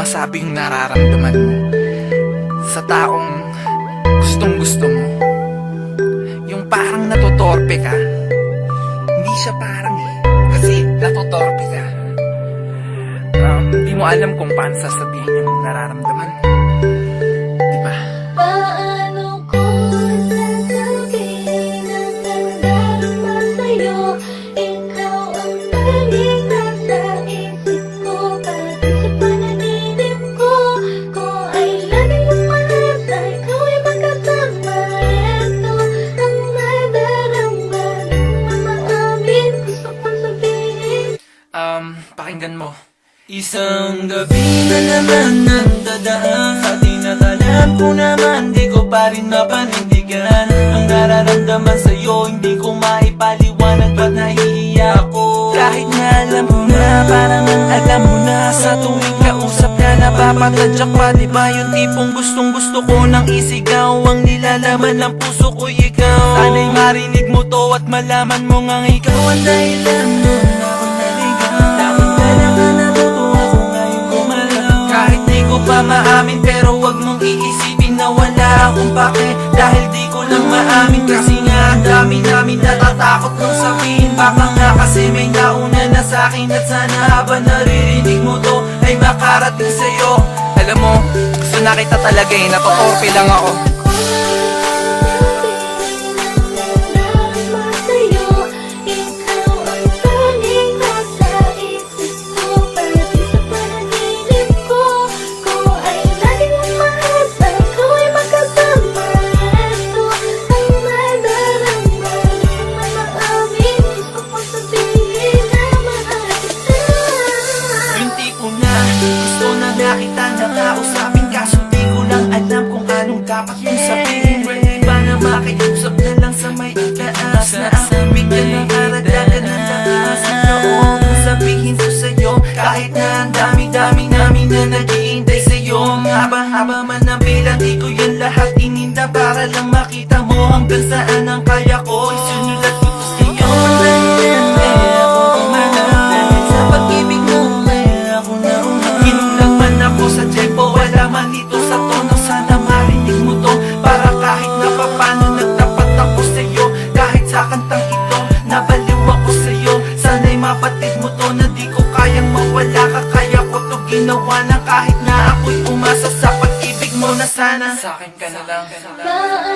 masabi yung nararamdaman mo sa taong gustong gusto mo. Yung parang natotorpe ka. Hindi siya parang kasi natotorpe ka. Hindi mo alam kung paano sasabihin yung nararamdaman mo. Diba? Paano ko sasabihin ang nagdarama sa'yo? Ikaw ang tanging nasa isip ko, pati sa panaginip ko. Kung ay lagi mong mahal, ikaw ay magkasama. Ito ang nadarama, di mo maamin, gusto kong sabihin. Pakinggan mo. Isang gabi na naman ang dadaan sa tinatalan ko naman, di ko pa rin mapanindigan ang nararamdaman sa'yo. Hindi ko maipaliwanag ba't nahihiya ako. Kahit na alam mo na, parang ang alam mo na, sa tuwing kausap ka napapatadyak pa. Diba yung tipong gustong gusto ko nang isigaw, ang nilalaman ng puso ko'y ikaw. Sana'y marinig mo to at malaman mo ngang ikaw ang dahilan mo na ako naligaw. Dapat talaga natutuwa ko ngayon gumalaw. Kahit di ko pa maamin, pero wag mong iisipin na wala akong pake. Dahil di ko lang maamin, kasi nga ang dami namin natatakot nung sabihin. Baka nga kasi may nauna na sa'kin, at sana habang naririnig mo to ay makarating sa'yo. Alam mo, gusto na kita talaga eh. Natotorpe lang ako. Yung tipo na gusto na nakita nakausapin, kaso di ko lang alam kung anong dapat kong sabihin. Pwede ba na makiusap na lang sa may itaas, na ang bigyan ng karagdagan ng lakas. Ikaw ang sabihin ko sa'yo, kahit na ang dami-dami namin na naghihintay sa'yo. Ang haba-haba man ang pila, di ko yan lahat ininda para lang makita mo hanggang saan ang kaya ko. Isinulat ko to sa'yo. Sa tempo, wala man dito sa tono. Sana marinig mo to, para kahit na papano nagtapat ako sa'yo. Kahit sa kantang ito, nabaliw ako sa'yo. Sana'y mapatid mo to, na di ko kayang mawala ka. Kaya ko to ginawa na kahit na ako'y umasa sa pag-ibig mo na sana Sa'kin ka na lang. Paano